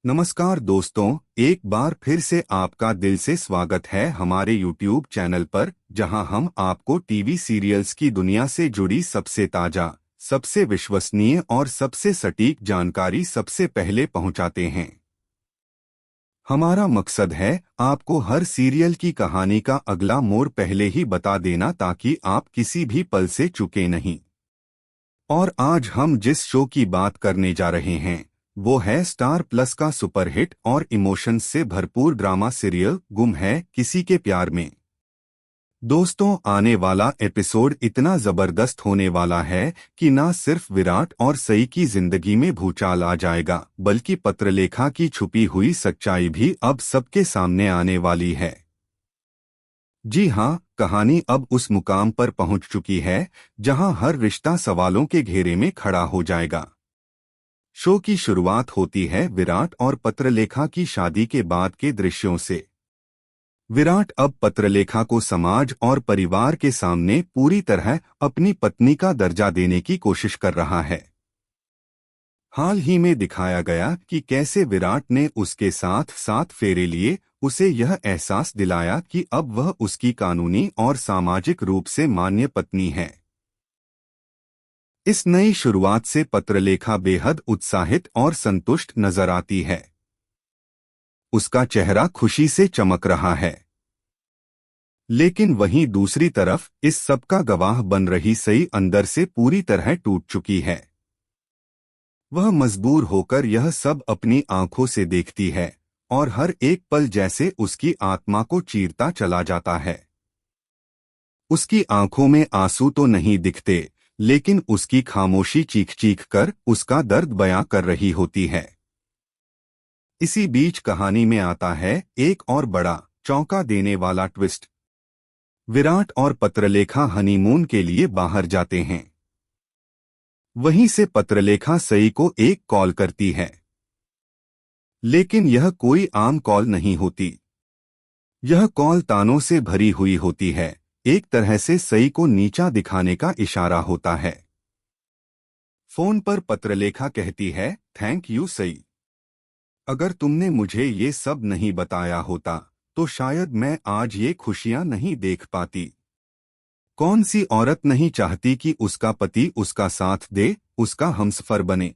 नमस्कार दोस्तों, एक बार फिर से आपका दिल से स्वागत है हमारे YouTube चैनल पर, जहां हम आपको टीवी सीरियल्स की दुनिया से जुड़ी सबसे ताजा, सबसे विश्वसनीय और सबसे सटीक जानकारी सबसे पहले पहुंचाते हैं। हमारा मकसद है आपको हर सीरियल की कहानी का अगला मोड़ पहले ही बता देना, ताकि आप किसी भी पल से चूके नहीं। और आज हम जिस शो की बात करने जा रहे हैं वो है स्टार प्लस का सुपरहिट और इमोशंस से भरपूर ड्रामा सीरियल गुम है किसी के प्यार में। दोस्तों, आने वाला एपिसोड इतना जबरदस्त होने वाला है कि ना सिर्फ विराट और सई की जिंदगी में भूचाल आ जाएगा, बल्कि पत्रलेखा की छुपी हुई सच्चाई भी अब सबके सामने आने वाली है। जी हाँ, कहानी अब उस मुकाम पर पहुंच चुकी है जहां हर रिश्ता सवालों के घेरे में खड़ा हो जाएगा। शो की शुरुआत होती है विराट और पत्रलेखा की शादी के बाद के दृश्यों से। विराट अब पत्रलेखा को समाज और परिवार के सामने पूरी तरह अपनी पत्नी का दर्जा देने की कोशिश कर रहा है। हाल ही में दिखाया गया कि कैसे विराट ने उसके साथ 7 फेरे लिए उसे यह एहसास दिलाया कि अब वह उसकी कानूनी और सामाजिक रूप से मान्य पत्नी है। इस नई शुरुआत से पत्रलेखा बेहद उत्साहित और संतुष्ट नजर आती है। उसका चेहरा खुशी से चमक रहा है। लेकिन वहीं दूसरी तरफ इस सब का गवाह बन रही सई अंदर से पूरी तरह टूट चुकी है। वह मजबूर होकर यह सब अपनी आंखों से देखती है और हर एक पल जैसे उसकी आत्मा को चीरता चला जाता है। उसकी आंखों में आंसू तो नहीं दिखते, लेकिन उसकी खामोशी चीख चीख कर उसका दर्द बयां कर रही होती है। इसी बीच कहानी में आता है एक और बड़ा चौंका देने वाला ट्विस्ट। विराट और पत्रलेखा हनीमून के लिए बाहर जाते हैं। वहीं से पत्रलेखा सई को एक कॉल करती है, लेकिन यह कोई आम कॉल नहीं होती। यह कॉल तानों से भरी हुई होती है। एक तरह से सई को नीचा दिखाने का इशारा होता है। फोन पर पत्रलेखा कहती है, थैंक यू सई। अगर तुमने मुझे ये सब नहीं बताया होता तो शायद मैं आज ये खुशियां नहीं देख पाती। कौन सी औरत नहीं चाहती कि उसका पति उसका साथ दे, उसका हमसफर बने।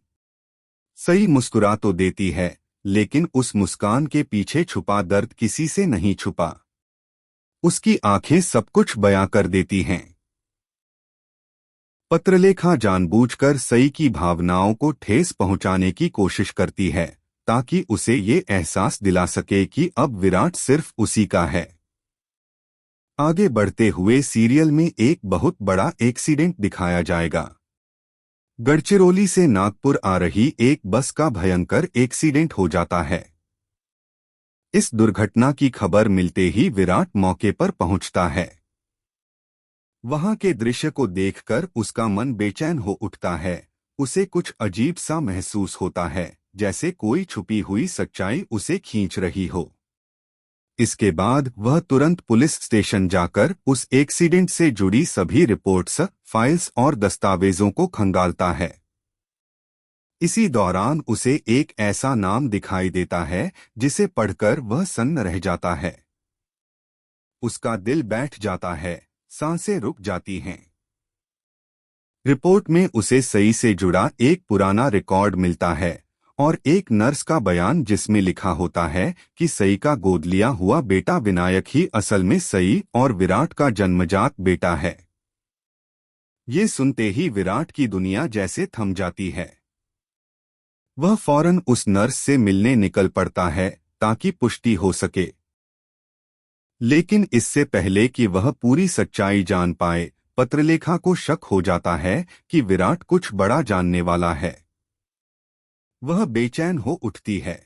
सई मुस्कुरा तो देती है, लेकिन उस मुस्कान के पीछे छुपा दर्द किसी से नहीं छुपा। उसकी आंखें सब कुछ बयां कर देती हैं। पत्रलेखा जानबूझकर सई की भावनाओं को ठेस पहुंचाने की कोशिश करती है, ताकि उसे ये एहसास दिला सके कि अब विराट सिर्फ उसी का है। आगे बढ़ते हुए सीरियल में एक बहुत बड़ा एक्सीडेंट दिखाया जाएगा। गढ़चिरौली से नागपुर आ रही एक बस का भयंकर एक्सीडेंट हो जाता है। इस दुर्घटना की खबर मिलते ही विराट मौके पर पहुंचता है। वहां के दृश्य को देखकर उसका मन बेचैन हो उठता है। उसे कुछ अजीब सा महसूस होता है, जैसे कोई छुपी हुई सच्चाई उसे खींच रही हो। इसके बाद वह तुरंत पुलिस स्टेशन जाकर उस एक्सीडेंट से जुड़ी सभी रिपोर्ट्स, फाइल्स और दस्तावेजों को खंगालता है। इसी दौरान उसे एक ऐसा नाम दिखाई देता है जिसे पढ़कर वह सन्न रह जाता है। उसका दिल बैठ जाता है, सांसें रुक जाती हैं। रिपोर्ट में उसे सई से जुड़ा एक पुराना रिकॉर्ड मिलता है और एक नर्स का बयान जिसमें लिखा होता है कि सई का गोद लिया हुआ बेटा विनायक ही असल में सई और विराट का जन्मजात बेटा है। ये सुनते ही विराट की दुनिया जैसे थम जाती है। वह फौरन उस नर्स से मिलने निकल पड़ता है ताकि पुष्टि हो सके। लेकिन इससे पहले कि वह पूरी सच्चाई जान पाए, पत्रलेखा को शक हो जाता है कि विराट कुछ बड़ा जानने वाला है। वह बेचैन हो उठती है।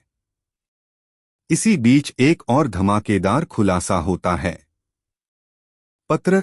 इसी बीच एक और धमाकेदार खुलासा होता है। पत्र